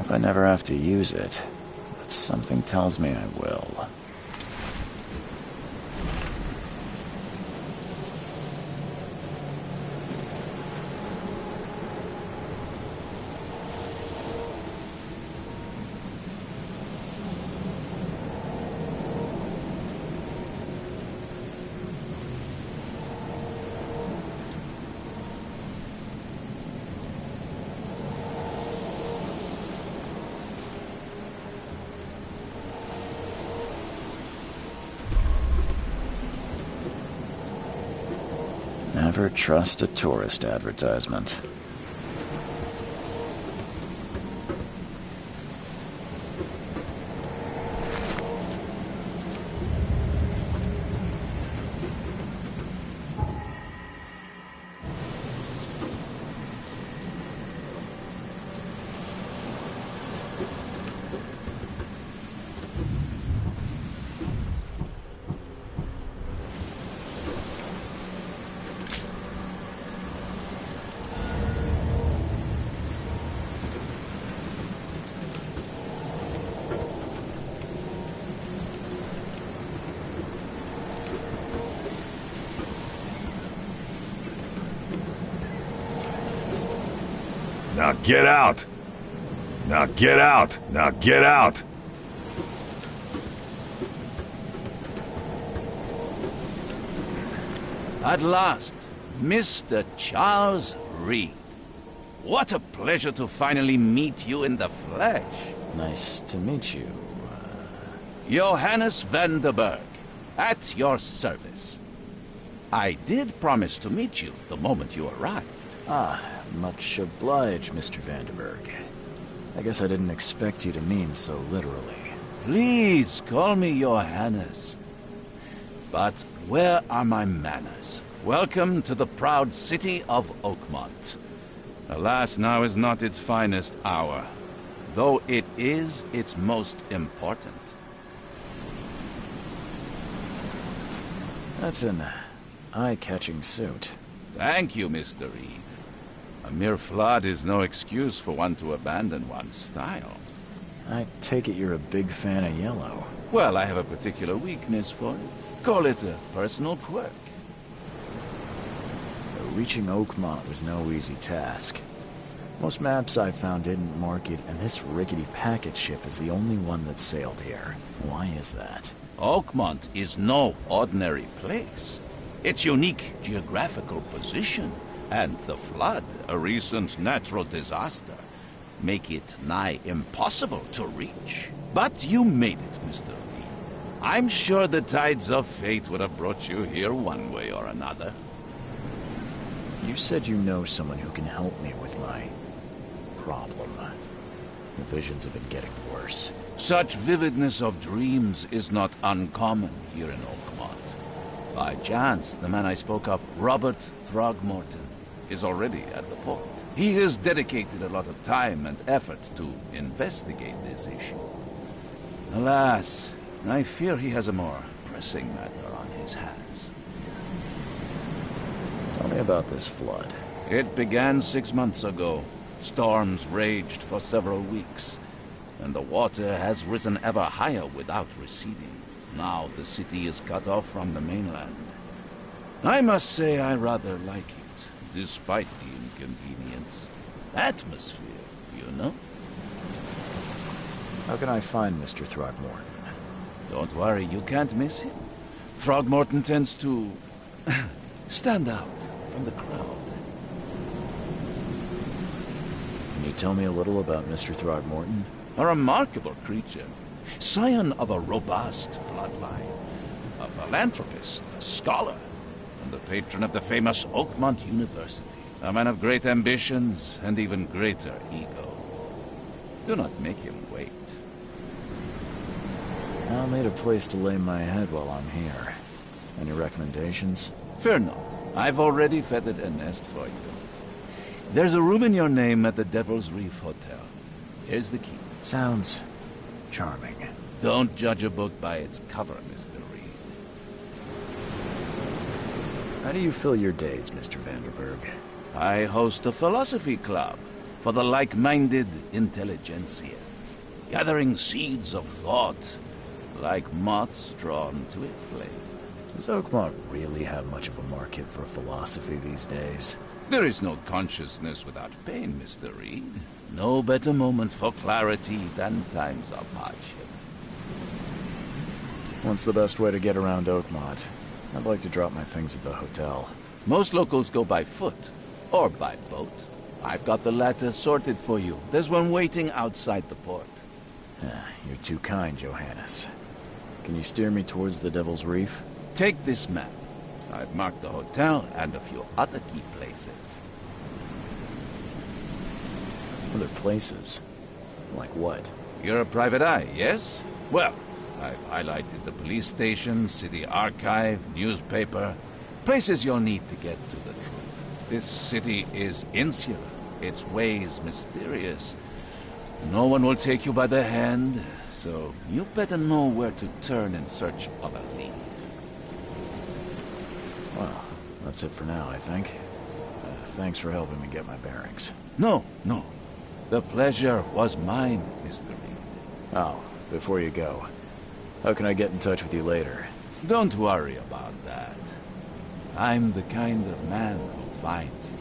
Hope I never have to use it, but something tells me I will. Never trust a tourist advertisement. Now get out! Now get out! Now get out! At last, Mr. Charles Reed. What a pleasure to finally meet you in the flesh. Nice to meet you. Johannes van der Berg, at your service. I did promise to meet you the moment you arrived. Ah, much obliged, Mr. Vanderberg. I guess I didn't expect you to mean so literally. Please call me Johannes. But where are my manners? Welcome to the proud city of Oakmont. Alas, now is not its finest hour, though it is its most important. That's an eye-catching suit. Thank you, Mr. Reed. A mere flood is no excuse for one to abandon one's style. I take it you're a big fan of yellow. Well, I have a particular weakness for it. Call it a personal quirk. Reaching Oakmont was no easy task. Most maps I found didn't mark it, and this rickety packet ship is the only one that sailed here. Why is that? Oakmont is no ordinary place. Its unique geographical position and the flood, a recent natural disaster, make it nigh impossible to reach. But you made it, Mr. Lee. I'm sure the tides of fate would have brought you here one way or another. You said you know someone who can help me with my problem. The visions have been getting worse. Such vividness of dreams is not uncommon here in Oakmont. By chance, the man I spoke of, Robert Throgmorton, is already at the port. He has dedicated a lot of time and effort to investigate this issue. Alas, I fear he has a more pressing matter on his hands. Tell me about this flood. It began 6 months ago. Storms raged for several weeks, and the water has risen ever higher without receding. Now the city is cut off from the mainland. I must say I rather like it, despite the inconvenience. Atmosphere, you know? How can I find Mr. Throgmorton? Don't worry, you can't miss him. Throgmorton tends to stand out from the crowd. Can you tell me a little about Mr. Throgmorton? A remarkable creature, scion of a robust bloodline, a philanthropist, a scholar, and the patron of the famous Oakmont University. A man of great ambitions and even greater ego. Do not make him wait. I'll need a place to lay my head while I'm here. Any recommendations? Fear not. I've already feathered a nest for you. There's a room in your name at the Devil's Reef Hotel. Here's the key. Sounds charming. Don't judge a book by its cover, Mr. Reed. How do you fill your days, Mr. Vanderberg? I host a philosophy club for the like-minded intelligentsia, gathering seeds of thought like moths drawn to a flame. Does Oakmont really have much of a market for philosophy these days? There is no consciousness without pain, Mr. Reed. No better moment for clarity than times of hardship. What's the best way to get around Oakmont? I'd like to drop my things at the hotel. Most locals go by foot, or by boat. I've got the latter sorted for you. There's one waiting outside the port. You're too kind, Johannes. Can you steer me towards the Devil's Reef? Take this map. I've marked the hotel and a few other key places. Other places? Like what? You're a private eye, yes? Well, I've highlighted the police station, city archive, newspaper, places you'll need to get to the truth. This city is insular, its ways mysterious. No one will take you by the hand, so you better know where to turn in search of a lead. Well, that's it for now, I think. Thanks for helping me get my bearings. No. The pleasure was mine, Mr. Reed. Oh, before you go, how can I get in touch with you later? Don't worry about that. I'm the kind of man who finds you.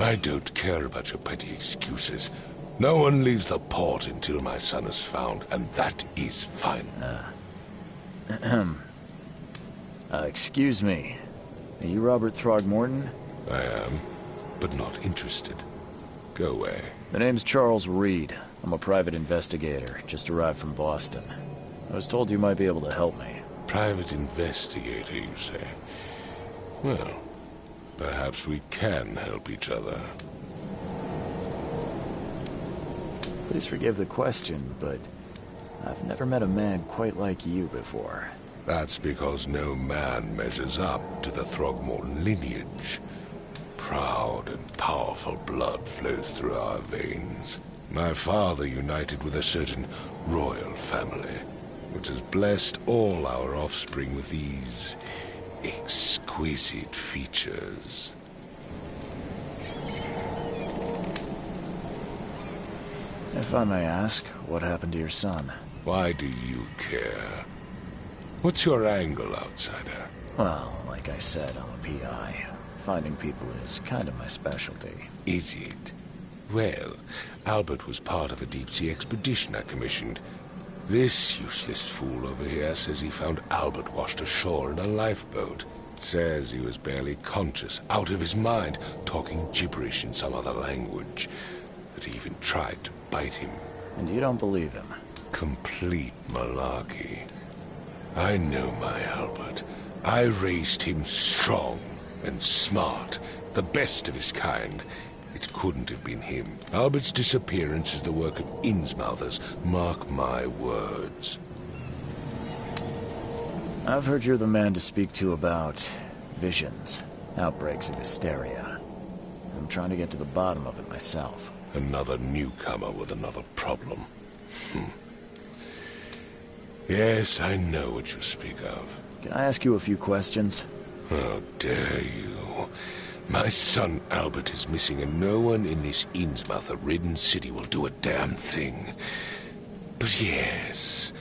I don't care about your petty excuses. No one leaves the port until my son is found, and that is fine. Excuse me. Are you Robert Throgmorton? I am, but not interested. Go away. The name's Charles Reed. I'm a private investigator, just arrived from Boston. I was told you might be able to help me. Private investigator, you say? Well, perhaps we can help each other. Please forgive the question, but I've never met a man quite like you before. That's because no man measures up to the Throgmorton lineage. Proud and powerful blood flows through our veins. My father united with a certain royal family, which has blessed all our offspring with these exquisite features. If I may ask, what happened to your son? Why do you care? What's your angle, outsider? Well, like I said, I'm a PI. Finding people is kind of my specialty. Is it? Well, Albert was part of a deep-sea expedition I commissioned. This useless fool over here says he found Albert washed ashore in a lifeboat. Says he was barely conscious, out of his mind, talking gibberish in some other language. That he even tried to bite him. And you don't believe him? Complete malarkey. I know my Albert. I raised him strong and smart, the best of his kind. It couldn't have been him. Albert's disappearance is the work of Innsmouthers, mark my words. I've heard you're the man to speak to about visions, outbreaks of hysteria. I'm trying to get to the bottom of it myself. Another newcomer with another problem. Yes, I know what you speak of. Can I ask you a few questions? How dare you? My son Albert is missing, and no one in this Innsmouther-ridden city will do a damn thing. But yes,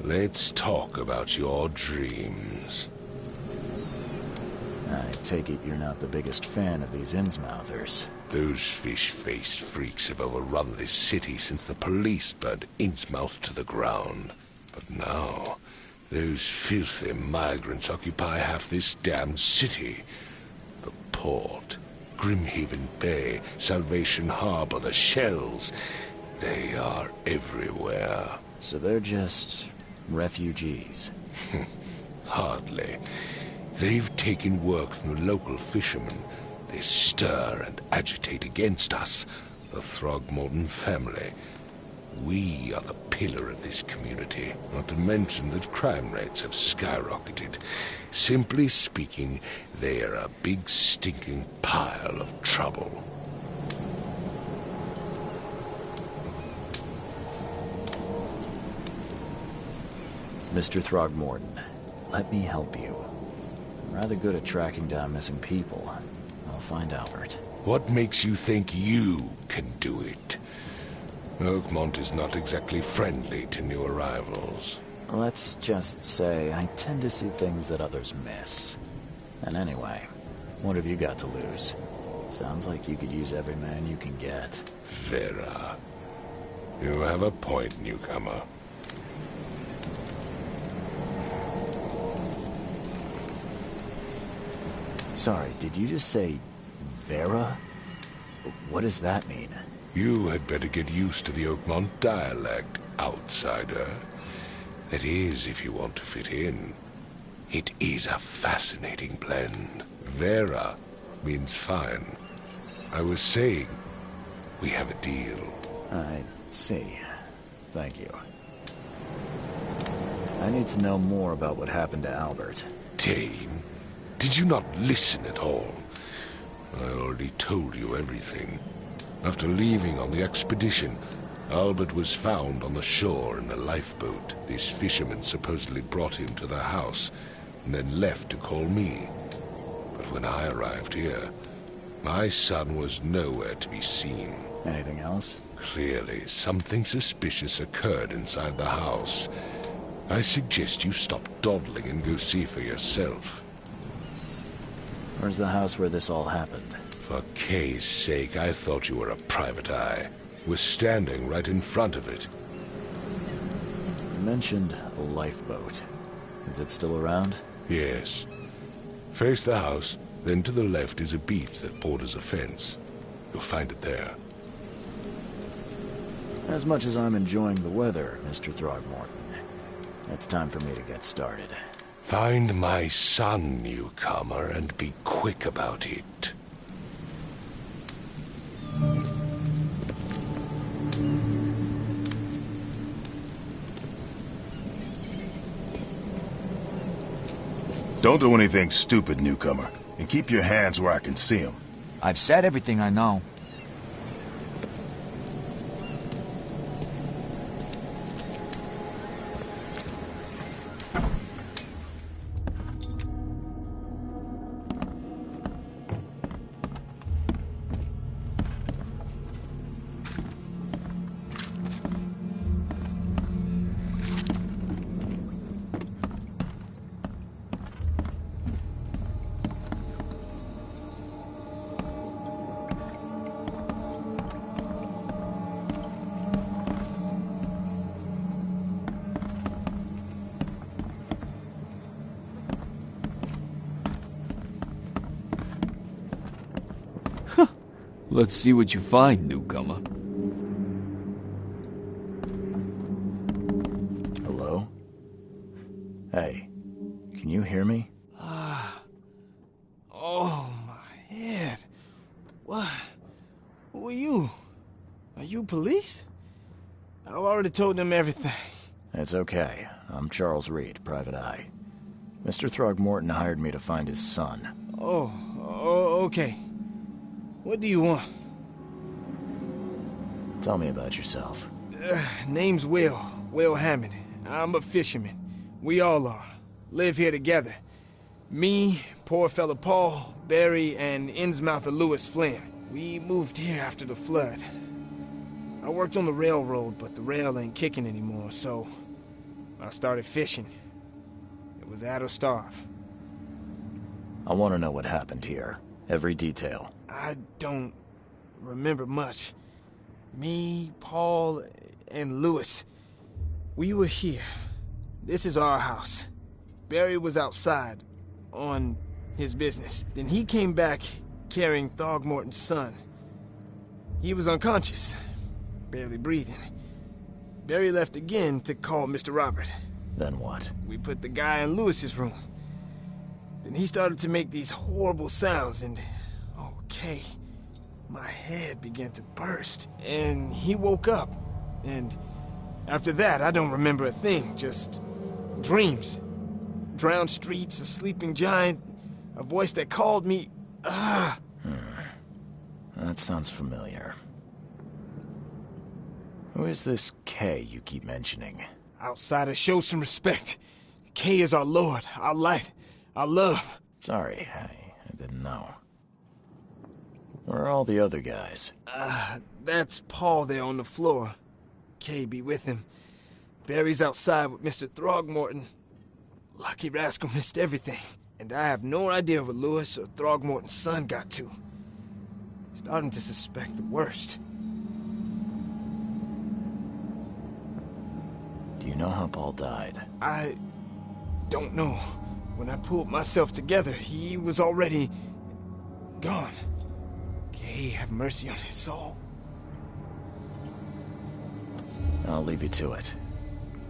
let's talk about your dreams. I take it you're not the biggest fan of these Innsmouthers. Those fish-faced freaks have overrun this city since the police burned Innsmouth to the ground. But now, those filthy migrants occupy half this damned city. The port, Grimhaven Bay, Salvation Harbor, the shells. They are everywhere. So they're just refugees? Hardly. They've taken work from the local fishermen. They stir and agitate against us, the Throgmorton family. We are the pillar of this community, not to mention that crime rates have skyrocketed. Simply speaking, they are a big stinking pile of trouble. Mr. Throgmorton, let me help you. I'm rather good at tracking down missing people. I'll find Albert. What makes you think you can do it? Oakmont is not exactly friendly to new arrivals. Let's just say I tend to see things that others miss. And anyway, what have you got to lose? Sounds like you could use every man you can get. Vera. You have a point, newcomer. Sorry, did you just say Vera? What does that mean? You had better get used to the Oakmont dialect, outsider. That is, if you want to fit in. It is a fascinating blend. Vera means fine. I was saying, we have a deal. I see. Thank you. I need to know more about what happened to Albert. Dane, did you not listen at all? I already told you everything. After leaving on the expedition, Albert was found on the shore in a lifeboat. This fisherman supposedly brought him to the house, and then left to call me. But when I arrived here, my son was nowhere to be seen. Anything else? Clearly, something suspicious occurred inside the house. I suggest you stop dawdling and go see for yourself. Where's the house where this all happened? For Kay's sake, I thought you were a private eye. We're standing right in front of it. You mentioned a lifeboat. Is it still around? Yes. Face the house, then to the left is a beach that borders a fence. You'll find it there. As much as I'm enjoying the weather, Mr. Throgmorton, it's time for me to get started. Find my son, newcomer, and be quick about it. Don't do anything stupid, newcomer. And keep your hands where I can see them. I've said everything I know. Let's see what you find, newcomer. Hello? Hey, can you hear me? Oh, my head. What? Who are you? Are you police? I've already told them everything. It's okay. I'm Charles Reed, Private Eye. Mr. Throgmorton hired me to find his son. Oh, okay. What do you want? Tell me about yourself. Name's Will Hammond. I'm a fisherman. We all are. Live here together. Me, poor fella Paul, Barry, and Innsmouther Lewis Flynn. We moved here after the flood. I worked on the railroad, but the rail ain't kicking anymore, so I started fishing. It was at or starve. I want to know what happened here. Every detail. I don't remember much. Me, Paul, and Lewis, we were here. This is our house. Barry was outside, on his business. Then he came back carrying Throgmorton's son. He was unconscious, barely breathing. Barry left again to call Mr. Robert. Then what? We put the guy in Lewis's room. Then he started to make these horrible sounds and... okay, my head began to burst, and he woke up. And after that, I don't remember a thing, just dreams. Drowned streets, a sleeping giant, a voice that called me, That sounds familiar. Who is this Kay you keep mentioning? Outsider, show some respect. Kay is our lord, our light, our love. Sorry, I didn't know. Where are all the other guys? That's Paul there on the floor. Kay be with him. Barry's outside with Mr. Throgmorton. Lucky rascal missed everything. And I have no idea what Lewis or Throgmorton's son got to. Starting to suspect the worst. Do you know how Paul died? I don't know. When I pulled myself together, he was already gone. Kay have mercy on his soul. I'll leave you to it.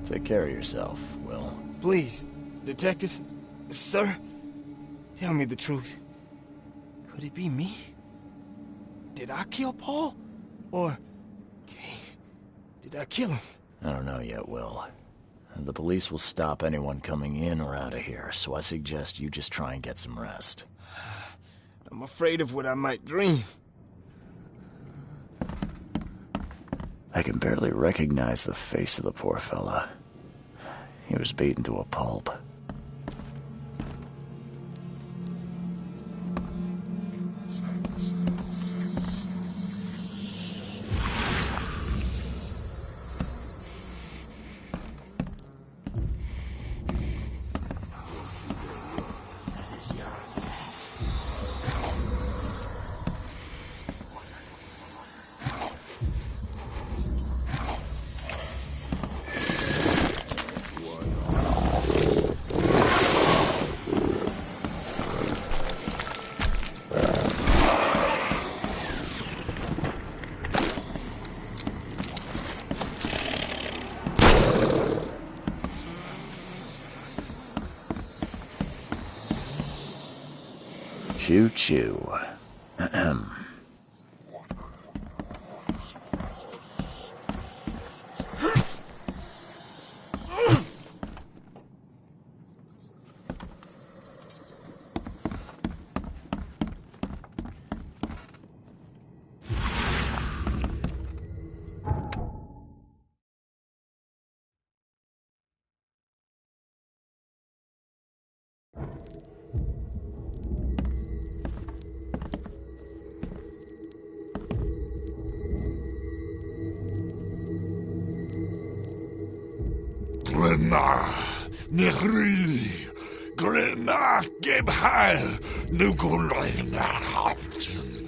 Take care of yourself, Will. Please, detective, sir, tell me the truth. Could it be me? Did I kill Paul? Or, Kay, did I kill him? I don't know yet, Will. The police will stop anyone coming in or out of here, so I suggest you just try and get some rest. I'm afraid of what I might dream. I can barely recognize the face of the poor fella. He was beaten to a pulp. Choo-choo. Ahem. Glenna, Nehri, Glenna, Gebhal, Nukulina, Hafton.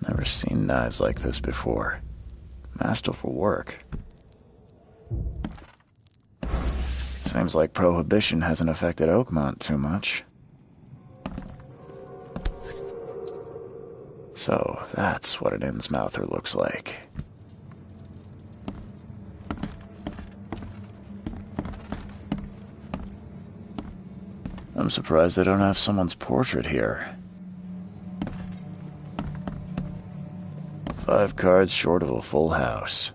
Never seen knives like this before. Masterful work. Seems like Prohibition hasn't affected Oakmont too much. So, that's what an Innsmouther looks like. I'm surprised they don't have someone's portrait here. 5 cards short of a full house.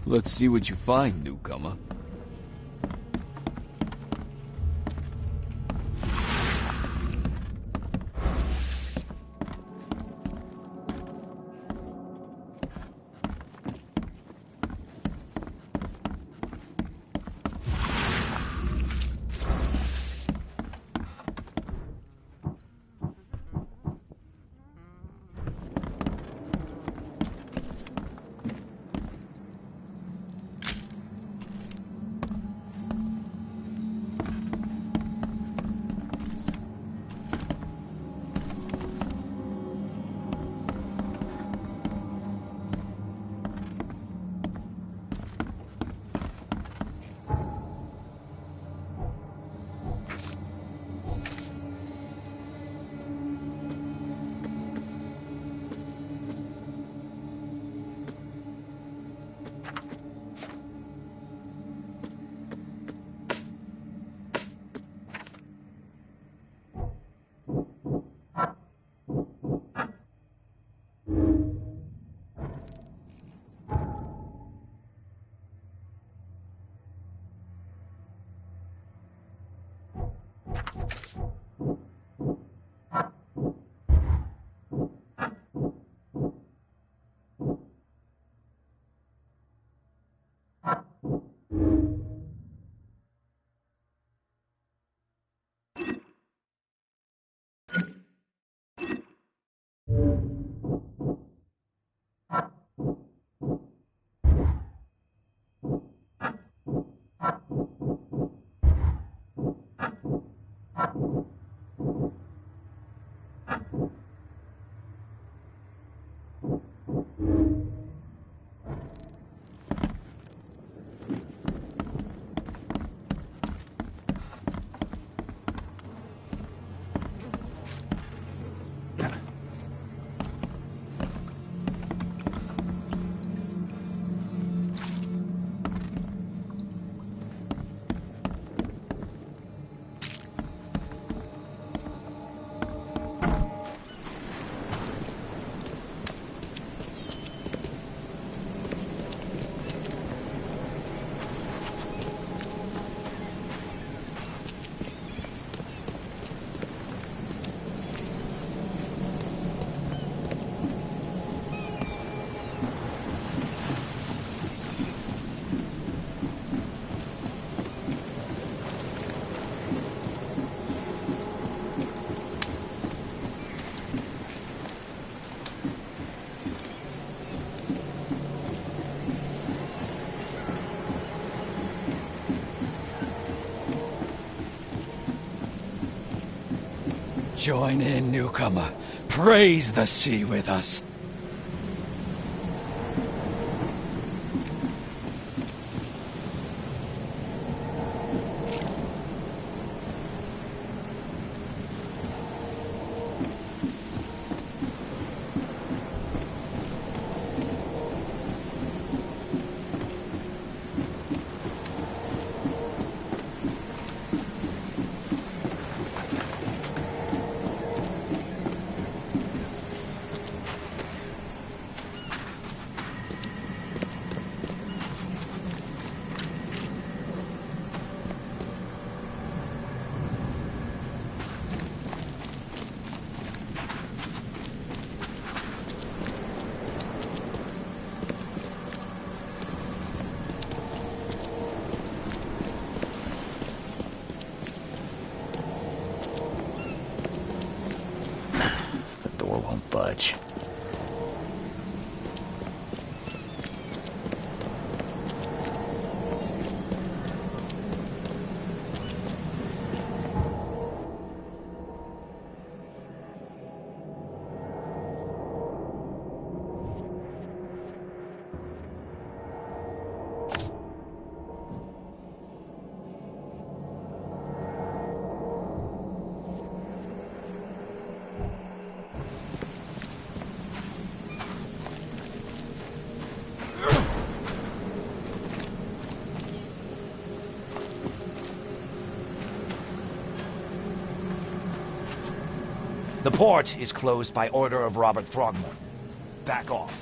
Let's see what you find, newcomer. Join in, newcomer. Praise the sea with us. Won't budge. The port is closed by order of Robert Throgmorton. Back off.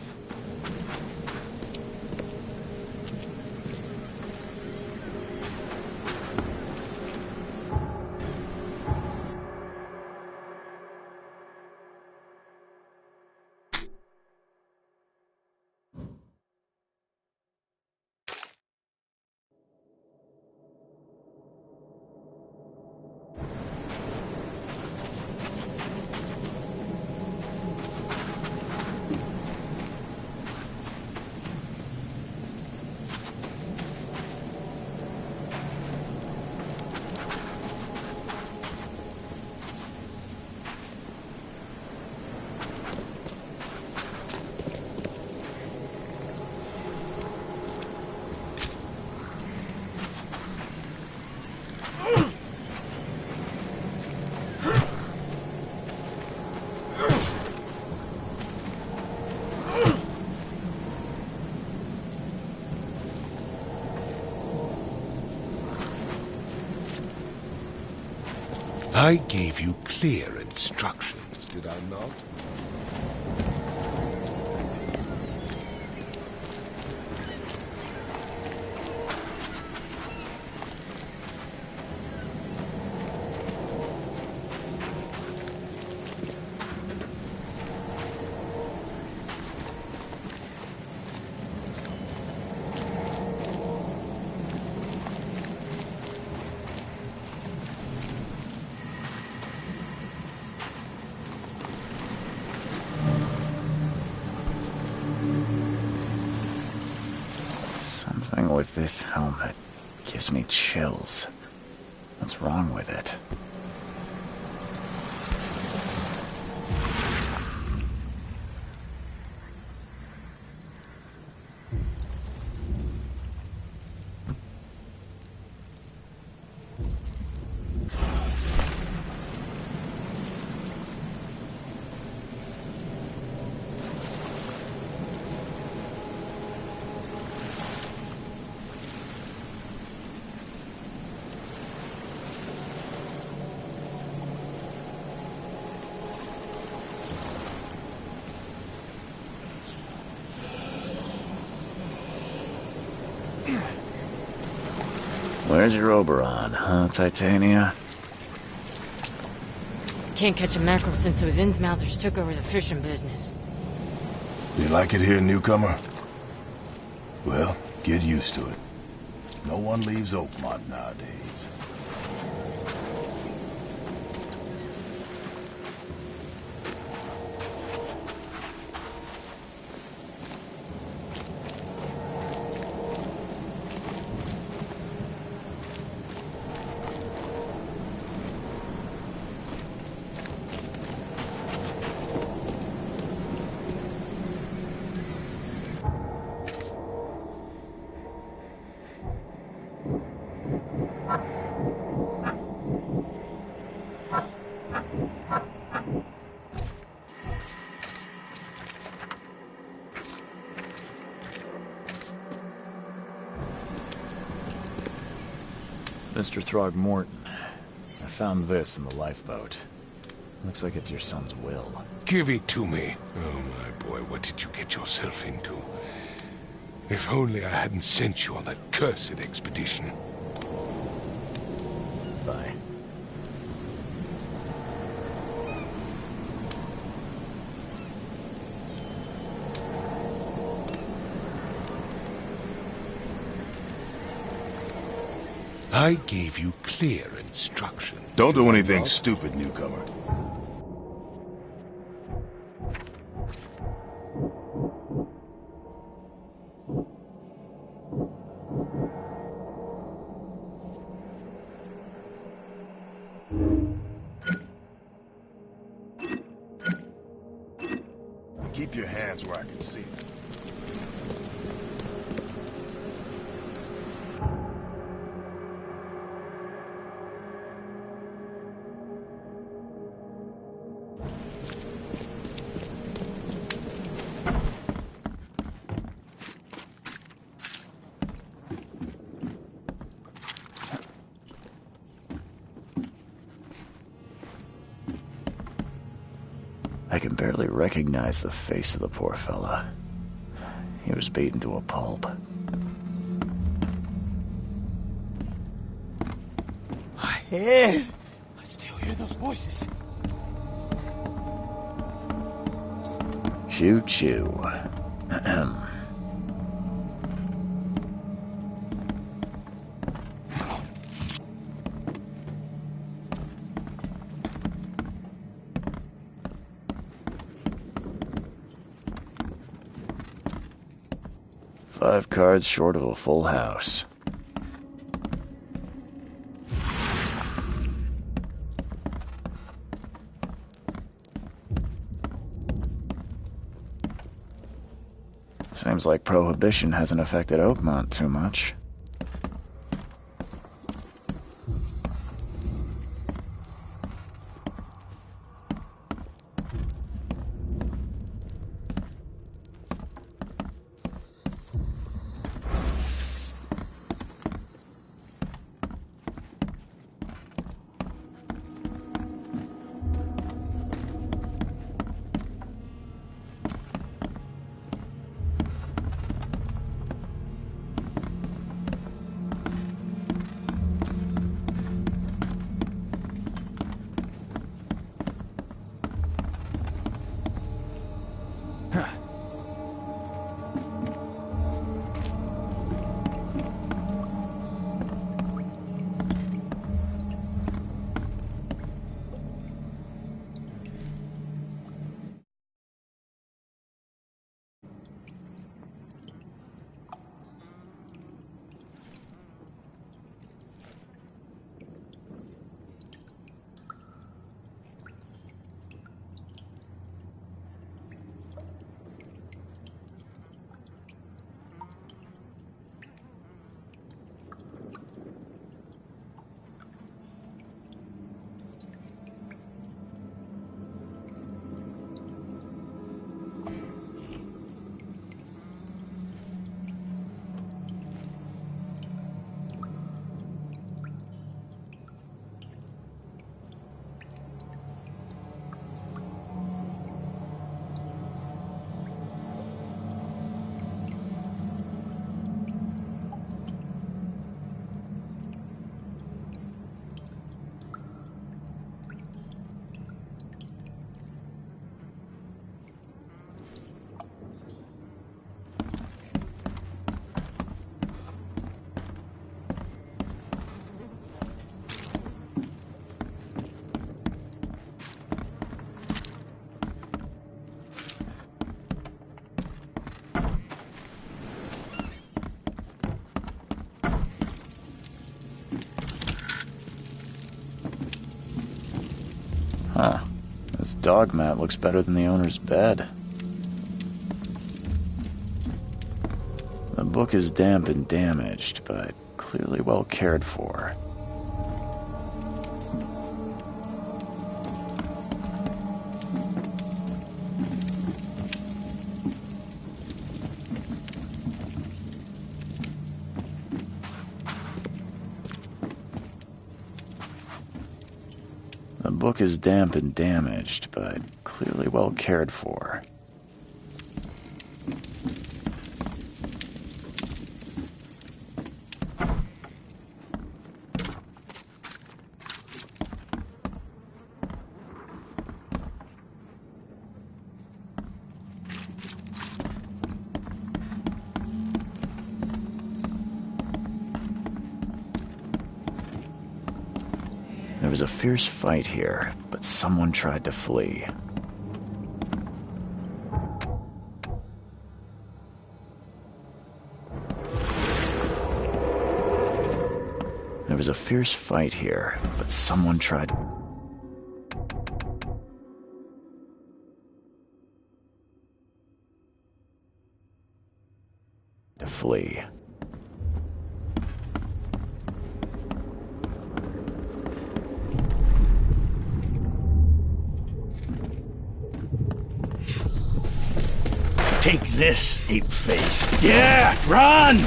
I gave you clear instructions, did I not? Something with this helmet gives me chills. What's wrong with it? Where's your Oberon, huh, Titania? Can't catch a mackerel since those Innsmouthers took over the fishing business. You like it here, newcomer? Well, get used to it. No one leaves Oakmont nowadays. Mr. Throgmorton, I found this in the lifeboat. Looks like it's your son's will. Give it to me. Oh, my boy, what did you get yourself into? If only I hadn't sent you on that cursed expedition. Bye. I gave you clear instructions. Don't do anything stupid, newcomer. Keep your hands where I can see them. I can barely recognize the face of the poor fella. He was beaten to a pulp. My head! I still hear those voices. Choo-choo. Ahem. 5 cards short of a full house. Seems like Prohibition hasn't affected Oakmont too much. Huh. This dog mat looks better than the owner's bed. The book is damp and damaged, but clearly well cared for. book is damp and damaged, but clearly well cared for. There was a fierce fight here, but someone tried to flee. There was a fierce fight here, but someone tried to flee. Take this, ape-face. Yeah, run!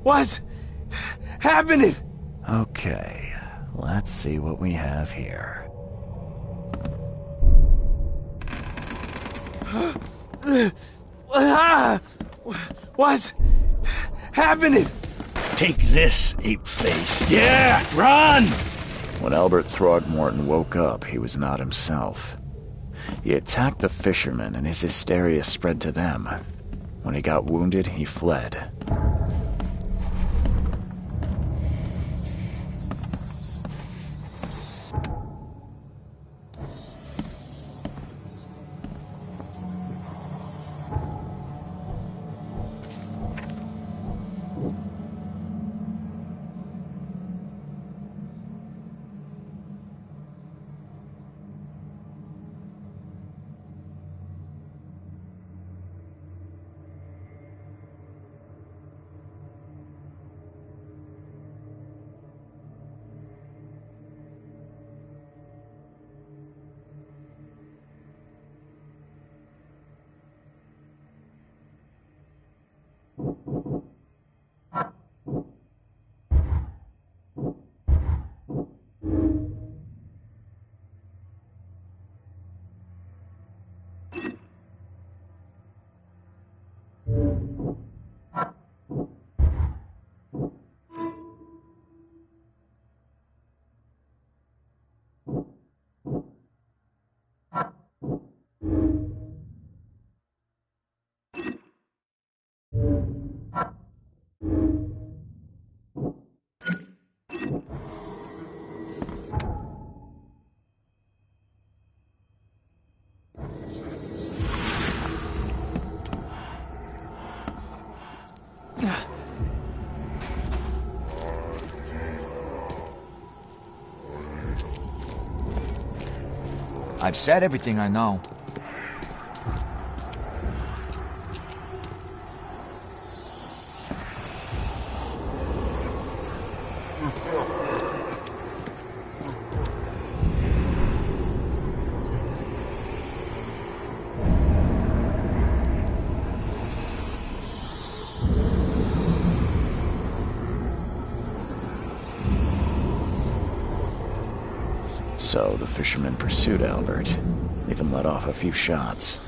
What's happening? Okay, let's see what we have here. What's happening? Take this, ape-face. Yeah, run! When Albert Throgmorton woke up, he was not himself. He attacked the fishermen, and his hysteria spread to them. When he got wounded, he fled. I've said everything I know. So the fishermen pursued Albert, even let off a few shots.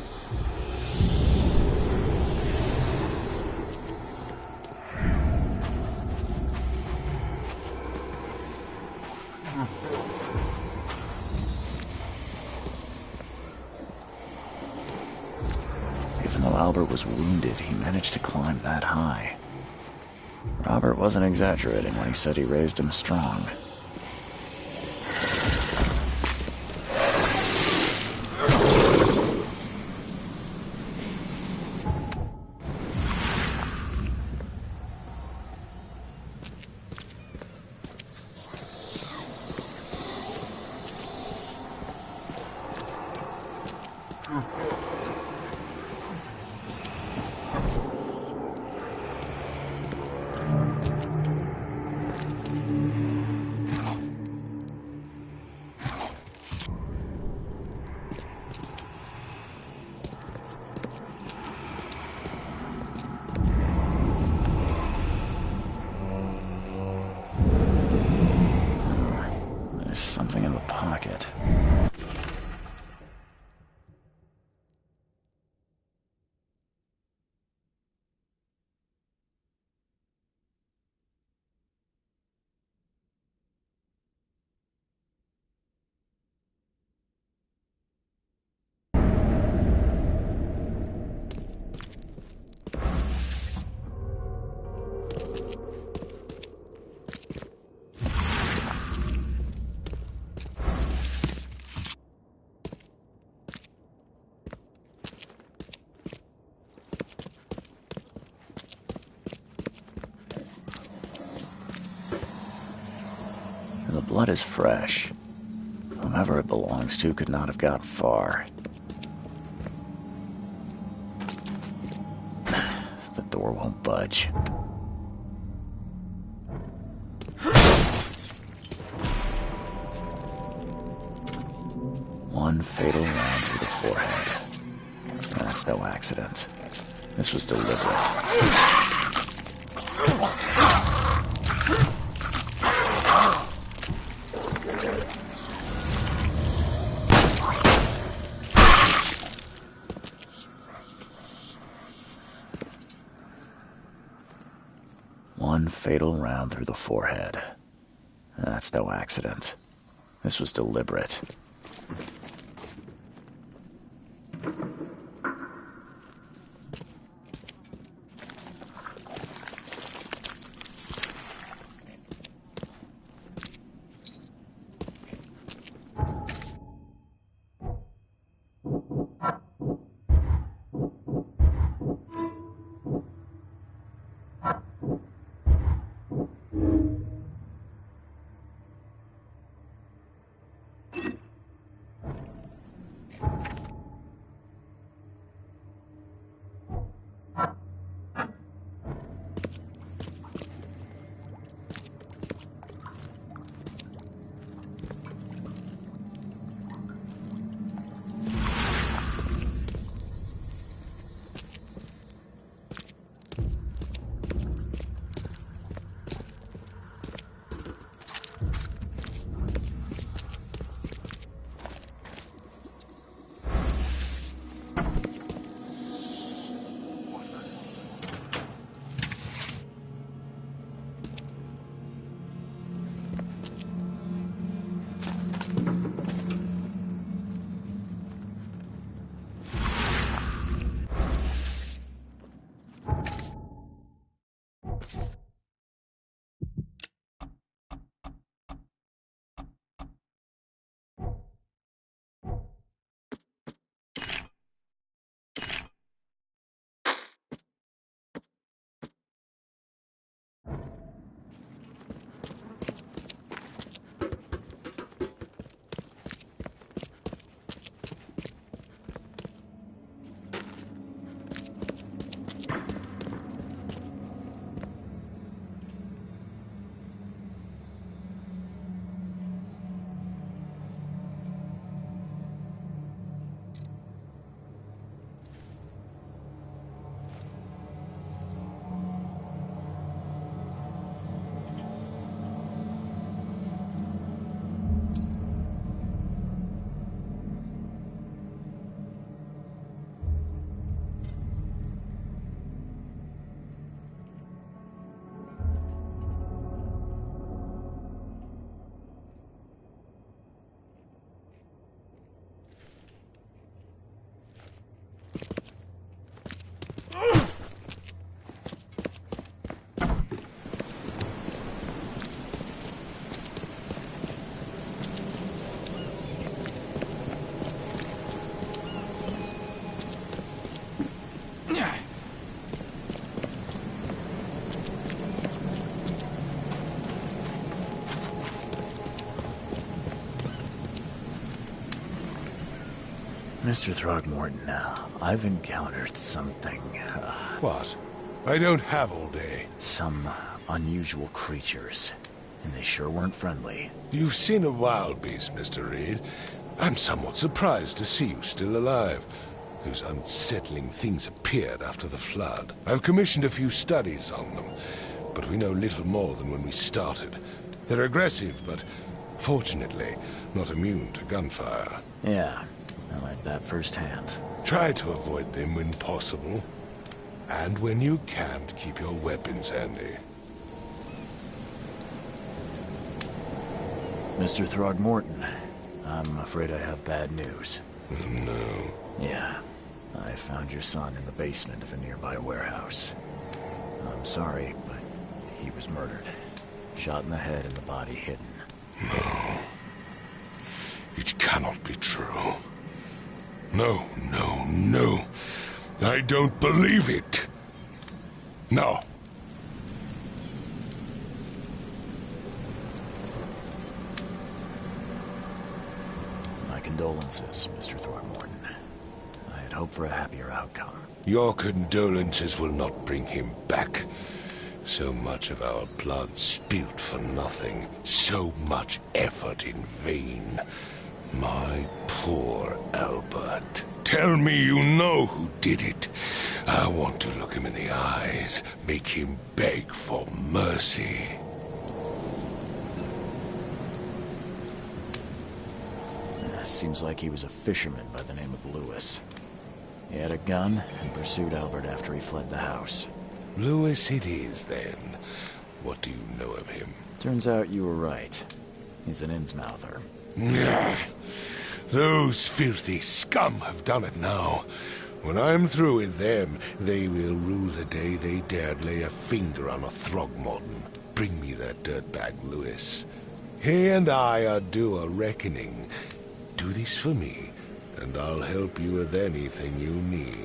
Even though Albert was wounded, he managed to climb that high. Robert wasn't exaggerating when he said he raised him strong. something in the pocket. The blood is fresh. Whomever it belongs to could not have got far. The door won't budge. One fatal round through the forehead. That's no accident. This was deliberate. One fatal round through the forehead. That's no accident. This was deliberate. Mr. Throgmorton, I've encountered something. What? I don't have all day. Some unusual creatures. And they sure weren't friendly. You've seen a wild beast, Mr. Reed. I'm somewhat surprised to see you still alive. Those unsettling things appeared after the flood. I've commissioned a few studies on them, but we know little more than when we started. They're aggressive, but Fortunately, not immune to gunfire. Yeah, I like that firsthand. Try to avoid them when possible. And when you can't, keep your weapons handy. Mr. Throgmorton, I'm afraid I have bad news. Oh, no. Yeah, I found your son in the basement of a nearby warehouse. I'm sorry, but he was murdered. Shot in the head and the body hidden. No. It cannot be true. No, no, no. I don't believe it. No. My condolences, Mr. Throgmorton. I had hoped for a happier outcome. Your condolences will not bring him back. So much of our blood spilt for nothing. So much effort in vain. My poor Albert. Tell me you know who did it. I want to look him in the eyes, make him beg for mercy. Seems like he was a fisherman by the name of Lewis. He had a gun and pursued Albert after he fled the house. Lewis it is, then. What do you know of him? Turns out you were right. He's an Innsmouther. Those filthy scum have done it now. When I'm through with them, they will rue the day they dared lay a finger on a Throgmorton. Bring me that dirtbag, Lewis. He and I are due a reckoning. Do this for me, and I'll help you with anything you need.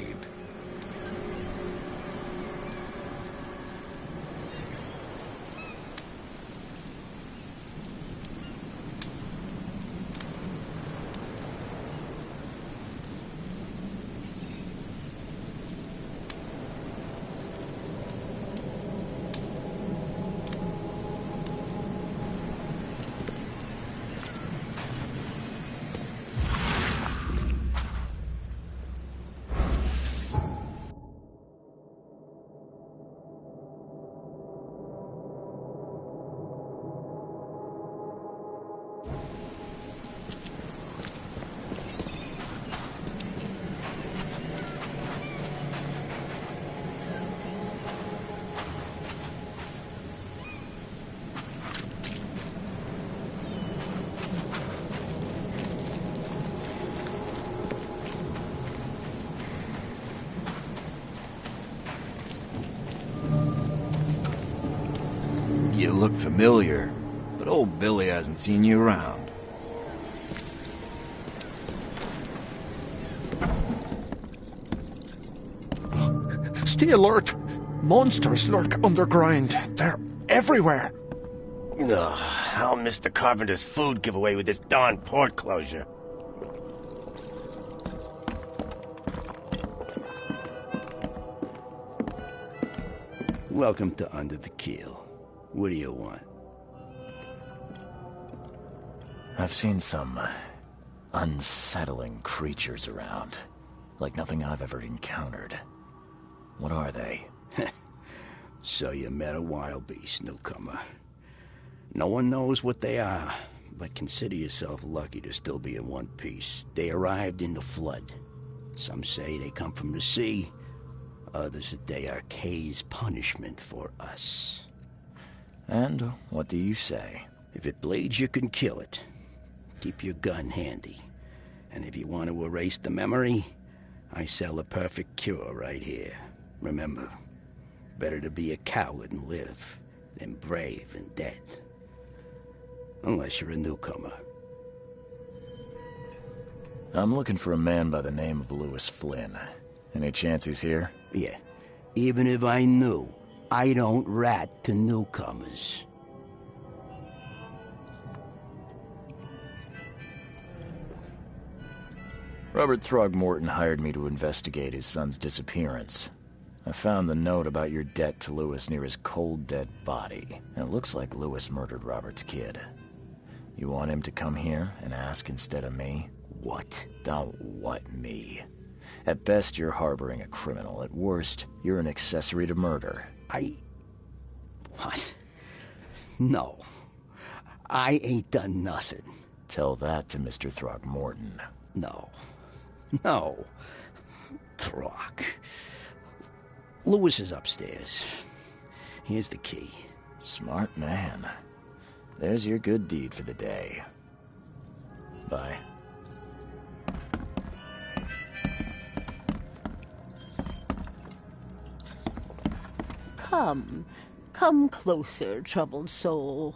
You look familiar, but old Billy hasn't seen you around. Stay alert! Monsters lurk underground. They're everywhere. Ugh, I'll miss the carpenter's food giveaway with this darn port closure. Welcome to Under the Keel. What do you want? I've seen some unsettling creatures around. Like nothing I've ever encountered. What are they? So you met a wild beast, newcomer. No one knows what they are, but consider yourself lucky to still be in one piece. They arrived in the flood. Some say they come from the sea. Others that they are Kay's punishment for us. And what do you say? If it bleeds, you can kill it. Keep your gun handy. And if you want to erase the memory, I sell a perfect cure right here. Remember, better to be a coward and live than brave and dead. Unless you're a newcomer. I'm looking for a man by the name of Lewis Flynn. Any chance he's here? Yeah. Even if I knew, I don't rat to newcomers. Robert Throgmorton hired me to investigate his son's disappearance. I found the note about your debt to Lewis near his cold, dead body. And it looks like Lewis murdered Robert's kid. You want him to come here and ask instead of me? What? Don't what me. At best, you're harboring a criminal. At worst, you're an accessory to murder. What? No. I ain't done nothing. Tell that to Mr. Throgmorton. No. No. Throg. Lewis is upstairs. Here's the key. Smart man. There's your good deed for the day. Bye. Come closer, troubled soul.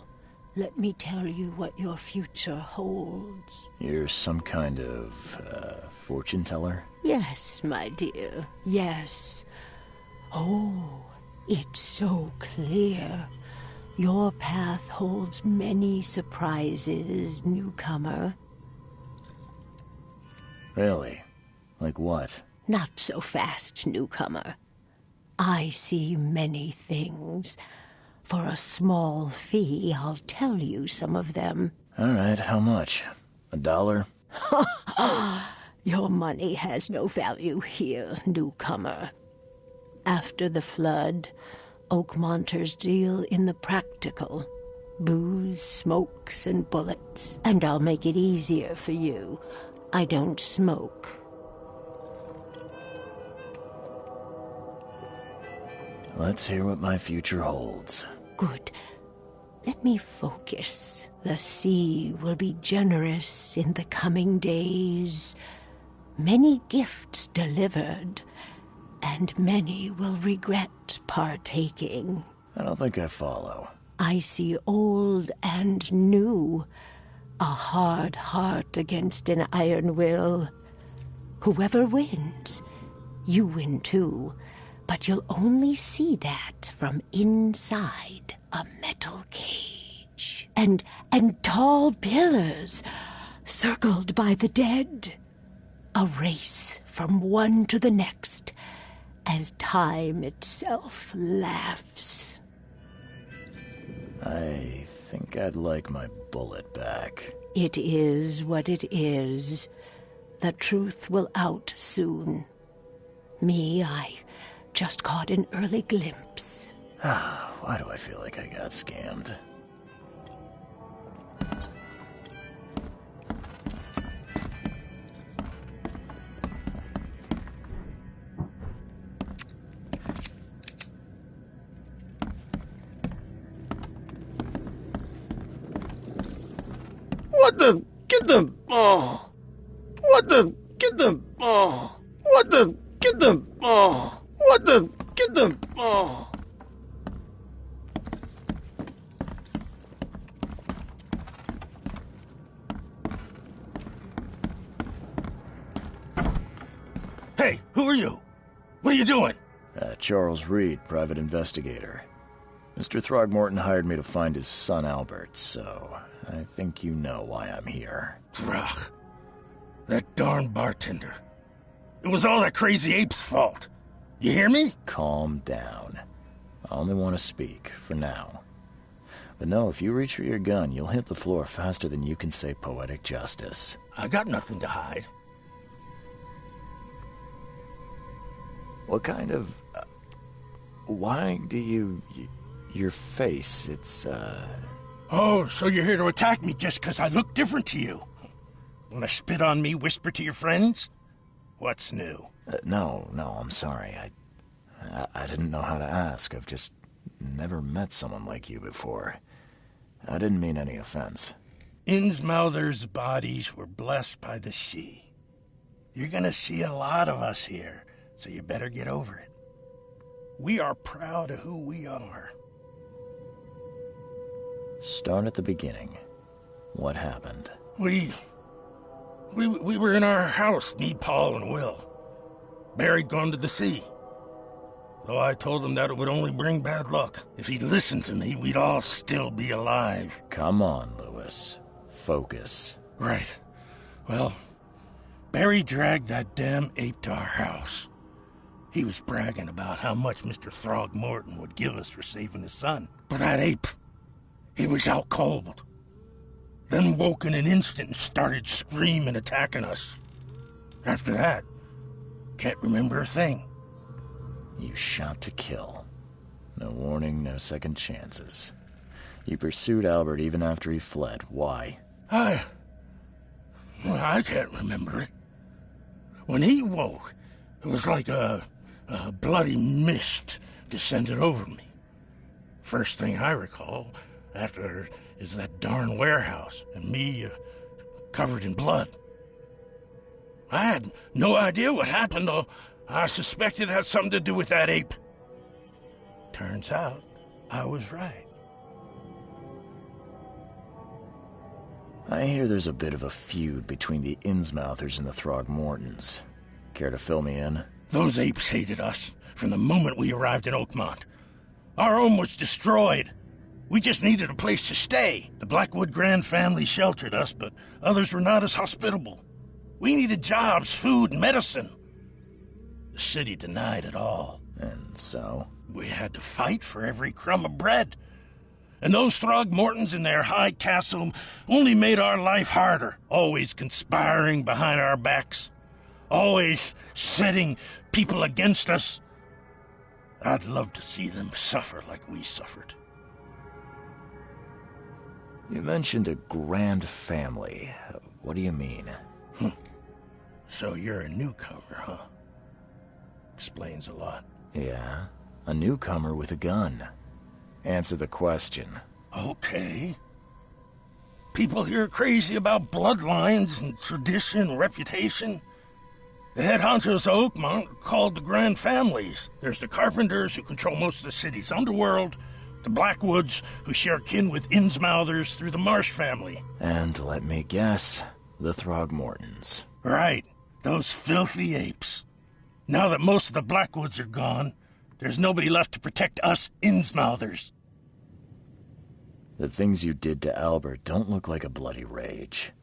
Let me tell you what your future holds. You're some kind of, fortune teller? Yes, my dear, yes. Oh, it's so clear. Your path holds many surprises, newcomer. Really? Like what? Not so fast, newcomer. I see many things. For a small fee, I'll tell you some of them. All right, how much? $1? Your money has no value here, newcomer. After the flood, Oakmonters deal in the practical. Booze, smokes, and bullets. And I'll make it easier for you. I don't smoke. Let's hear what my future holds. Good. Let me focus. The sea will be generous in the coming days. Many gifts delivered, and many will regret partaking. I don't think I follow. I see old and new. A hard heart against an iron will. Whoever wins, you win too. But you'll only see that from inside a metal cage. And tall pillars, circled by the dead. A race from one to the next, as time itself laughs. I think I'd like my bullet back. It is what it is. The truth will out soon. Me, I just caught an early glimpse. Why do I feel like I got scammed? What the? Get them! Oh! What the? Get them! Oh! What the? Get them! Oh! What the? Get them! Oh! Hey, who are you? What are you doing? Charles Reed, private investigator. Mr. Throgmorton hired me to find his son Albert, so I think you know why I'm here. Throg. That darn bartender. It was all that crazy ape's fault. You hear me? Calm down. I only want to speak, for now. But no, if you reach for your gun, you'll hit the floor faster than you can say poetic justice. I got nothing to hide. What kind of... why do you... your face, it's, Oh, so you're here to attack me just because I look different to you? Wanna spit on me, whisper to your friends? What's new? No, I'm sorry. I didn't know how to ask. I've just never met someone like you before. I didn't mean any offense. Innsmouther's bodies were blessed by the sea. You're gonna see a lot of us here, so you better get over it. We are proud of who we are. Start at the beginning. What happened? We were in our house, me, Paul, and Will. Barry'd gone to the sea. Though I told him that it would only bring bad luck. If he'd listened to me, we'd all still be alive. Come on, Lewis. Focus. Right. Well, Barry dragged that damn ape to our house. He was bragging about how much Mr. Throgmorton would give us for saving his son. But that ape, he was out cold. Then woke in an instant and started screaming, attacking us. After that, can't remember a thing. You shot to kill. No warning, no second chances. You pursued Albert even after he fled. Why? I can't remember it. When he woke, it was like a bloody mist descended over me. First thing I recall after is that darn warehouse and me covered in blood. I had no idea what happened, though. I suspected it had something to do with that ape. Turns out, I was right. I hear there's a bit of a feud between the Innsmouthers and the Throgmortons. Care to fill me in? Those apes hated us from the moment we arrived in Oakmont. Our home was destroyed. We just needed a place to stay. The Blackwood Grand family sheltered us, but others were not as hospitable. We needed jobs, food, and medicine. The city denied it all. And so? We had to fight for every crumb of bread. And those Throgmortons in their high castle only made our life harder, always conspiring behind our backs, always setting people against us. I'd love to see them suffer like we suffered. You mentioned a grand family. What do you mean? So you're a newcomer, huh? Explains a lot. Yeah, a newcomer with a gun. Answer the question. Okay. People here are crazy about bloodlines and tradition and reputation. The head honchos of Oakmont are called the Grand Families. There's the Carpenters, who control most of the city's underworld, the Blackwoods, who share kin with Innsmouthers through the Marsh family. And let me guess, the Throgmortons. Right. Those filthy apes. Now that most of the Blackwoods are gone, there's nobody left to protect us Innsmouthers. The things you did to Albert don't look like a bloody rage.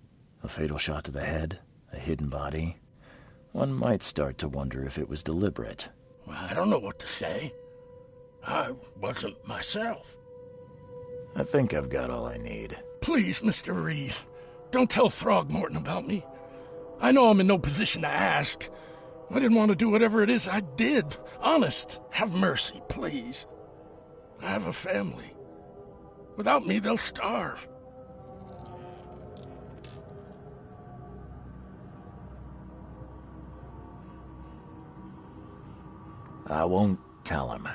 A fatal shot to the head, a hidden body. One might start to wonder if it was deliberate. Well, I don't know what to say. I wasn't myself. I think I've got all I need. Please, Mr. Reed, don't tell Throgmorton about me. I know I'm in no position to ask. I didn't want to do whatever it is I did. Honest, have mercy, please. I have a family. Without me, they'll starve. I won't tell him.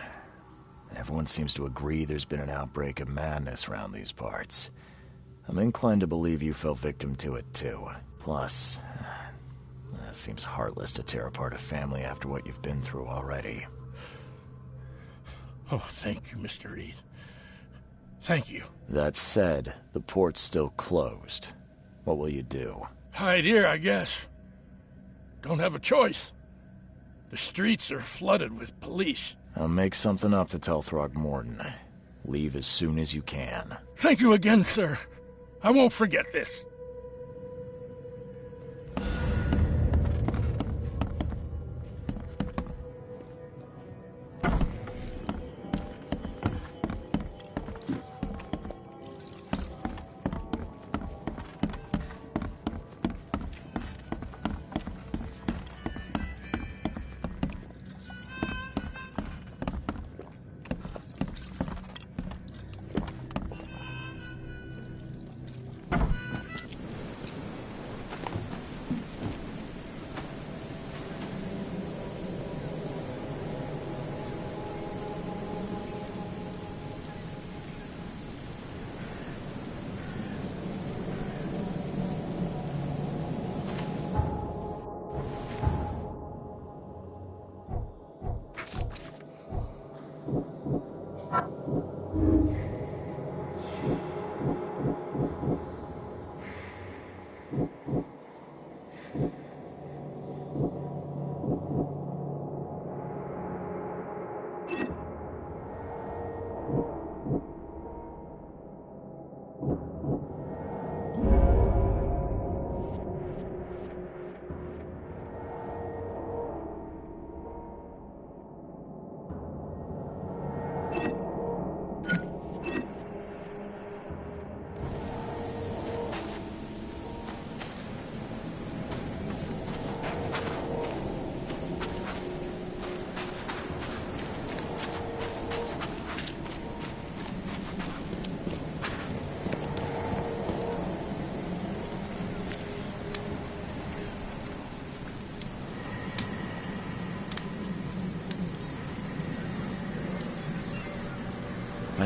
Everyone seems to agree there's been an outbreak of madness around these parts. I'm inclined to believe you fell victim to it too. Plus, it seems heartless to tear apart a family after what you've been through already. Oh, thank you, Mr. Reed. Thank you. That said, the port's still closed. What will you do? Hide here, I guess. Don't have a choice. The streets are flooded with police. I'll make something up to tell Throgmorton. Leave as soon as you can. Thank you again, sir. I won't forget this.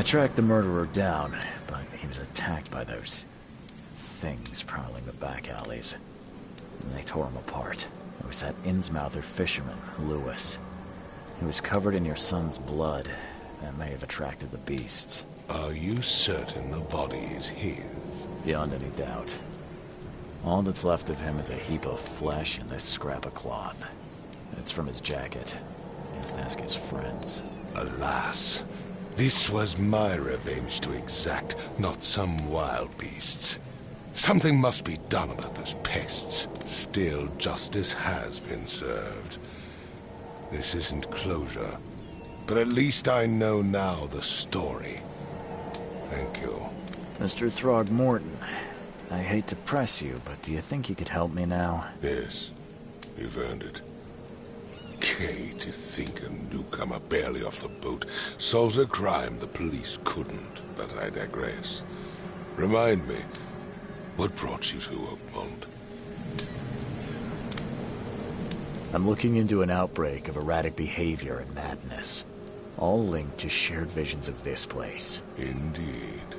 I tracked the murderer down, but he was attacked by those things prowling the back alleys. And they tore him apart. It was that Innsmouther fisherman, Lewis. He was covered in your son's blood. That may have attracted the beasts. Are you certain the body is his? Beyond any doubt. All that's left of him is a heap of flesh and this scrap of cloth. It's from his jacket. He has to ask his friends. Alas, this was my revenge to exact, not some wild beast's. Something must be done about those pests. Still, justice has been served. This isn't closure, but at least I know now the story. Thank you. Mr. Throgmorton, I hate to press you, but do you think you could help me now? Yes, you've earned it. Kay, to think a newcomer barely off the boat solves a crime the police couldn't, but I digress. Remind me, what brought you to Oakmont? I'm looking into an outbreak of erratic behavior and madness, all linked to shared visions of this place. Indeed.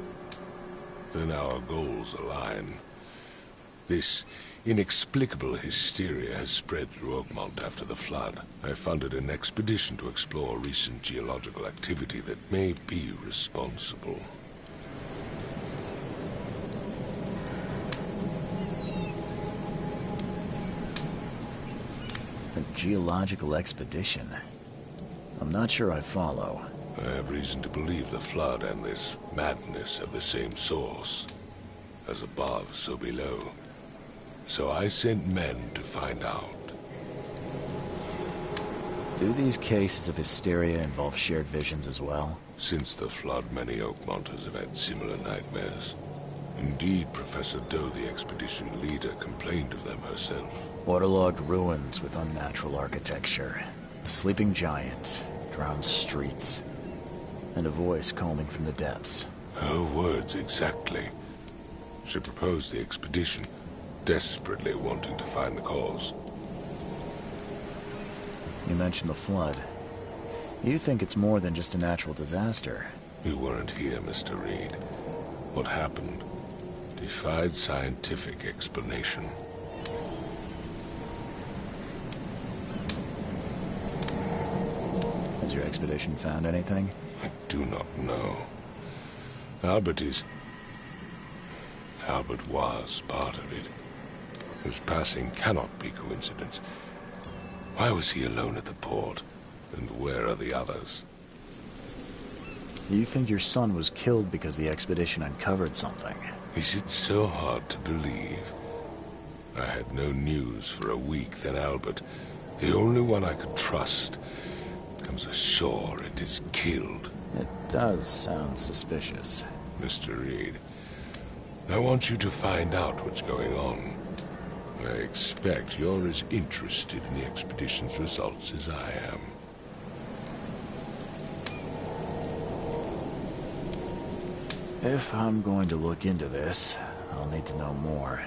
Then our goals align. This inexplicable hysteria has spread through Oakmont after the flood. I funded an expedition to explore recent geological activity that may be responsible. A geological expedition? I'm not sure I follow. I have reason to believe the flood and this madness have the same source. As above, so below. So I sent men to find out. Do these cases of hysteria involve shared visions as well? Since the flood, many Oakmonters have had similar nightmares. Indeed, Professor Doe, the expedition leader, complained of them herself. Waterlogged ruins with unnatural architecture. A sleeping giant, drowned streets, and a voice calling from the depths. Her words exactly. She proposed the expedition, desperately wanting to find the cause. You mentioned the flood. You think it's more than just a natural disaster? You weren't here, Mr. Reed. What happened defied scientific explanation. Has your expedition found anything? I do not know. Albert was part of it. His passing cannot be coincidence. Why was he alone at the port? And where are the others? You think your son was killed because the expedition uncovered something? Is it so hard to believe? I had no news for a week, then Albert, the only one I could trust, comes ashore and is killed. It does sound suspicious. Mr. Reed, I want you to find out what's going on. I expect you're as interested in the expedition's results as I am. If I'm going to look into this, I'll need to know more.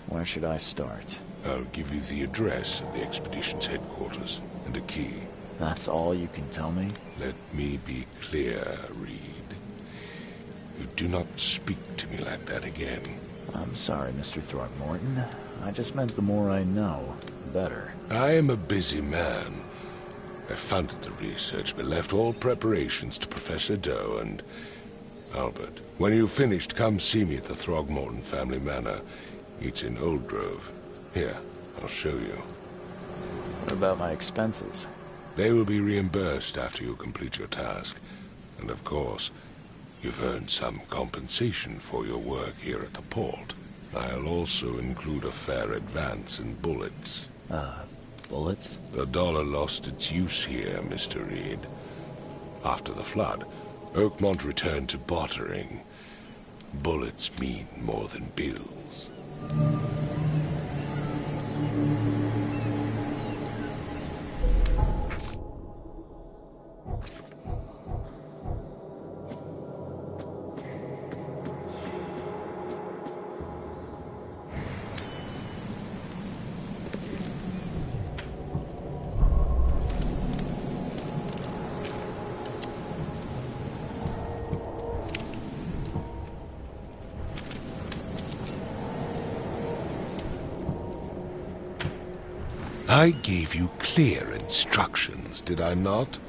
Where should I start? I'll give you the address of the expedition's headquarters and a key. That's all you can tell me? Let me be clear, Reed. You do not speak to me like that again. I'm sorry, Mr. Throgmorton. I just meant the more I know, the better. I am a busy man. I funded the research, but left all preparations to Professor Doe and Albert. When you've finished, come see me at the Throgmorton family manor. It's in Old Grove. Here, I'll show you. What about my expenses? They will be reimbursed after you complete your task. And of course, you've earned some compensation for your work here at the port. I'll also include a fair advance in bullets. Bullets? The dollar lost its use here, Mr. Reed. After the flood, Oakmont returned to bartering. Bullets mean more than bills. I gave you clear instructions, did I not?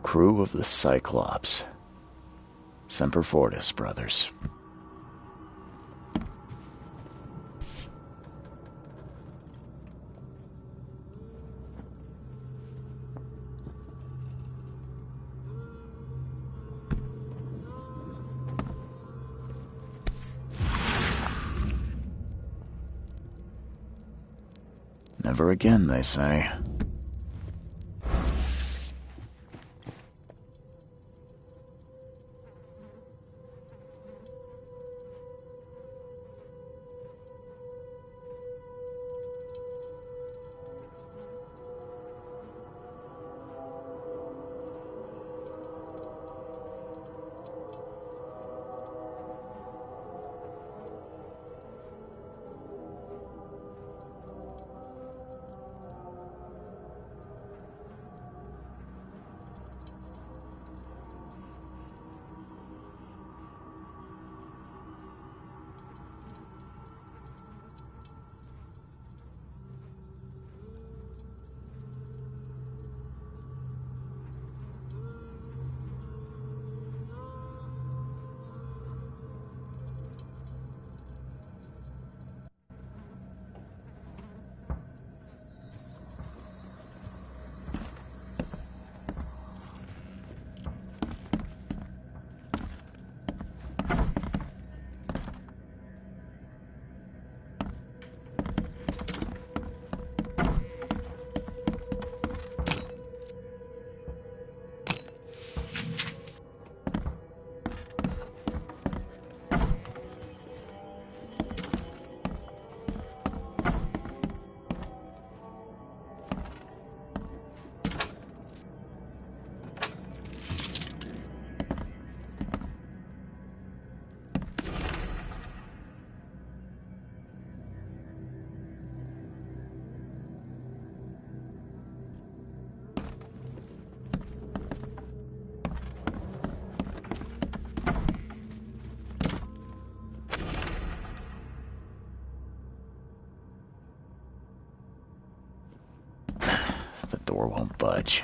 Crew of the Cyclops. Semper Fortis, brothers. Never again, they say. won't budge.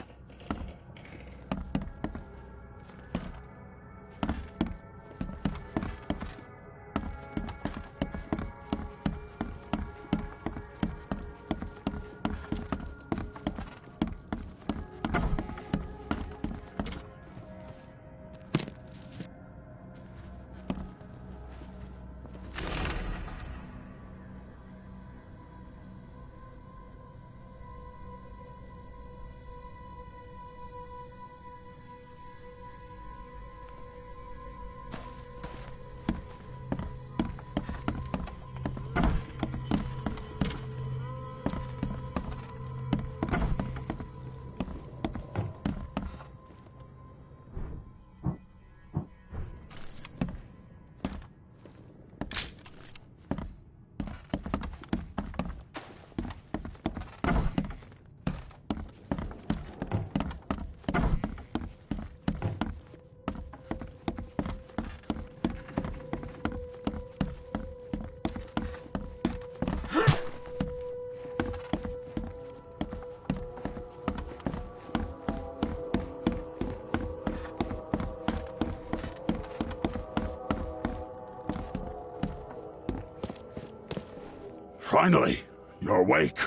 Finally, you're awake.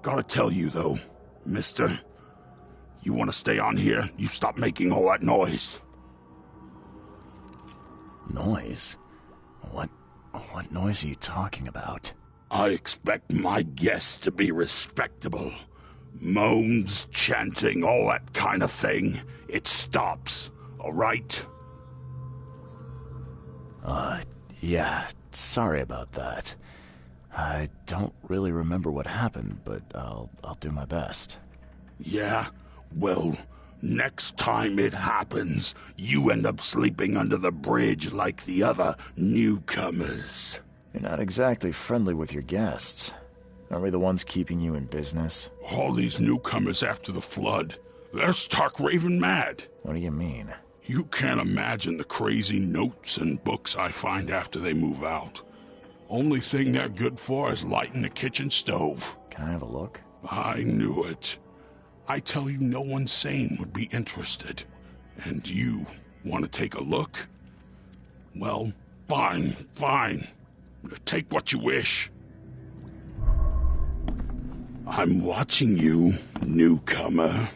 Gotta tell you, though, mister, you want to stay on here, you stop making all that noise. Noise? What noise are you talking about? I expect my guests to be respectable. Moans, chanting, all that kind of thing. It stops, all right? Yeah, sorry about that. I don't really remember what happened, but I'll do my best. Yeah? Well, next time it happens, you end up sleeping under the bridge like the other newcomers. You're not exactly friendly with your guests. Aren't we the ones keeping you in business? All these newcomers after the flood, they're stark raving mad. What do you mean? You can't imagine the crazy notes and books I find after they move out. Only thing they're good for is lighting the kitchen stove. Can I have a look? I knew it. I tell you, no one sane would be interested. And you want to take a look? Well, fine. Take what you wish. I'm watching you, newcomer.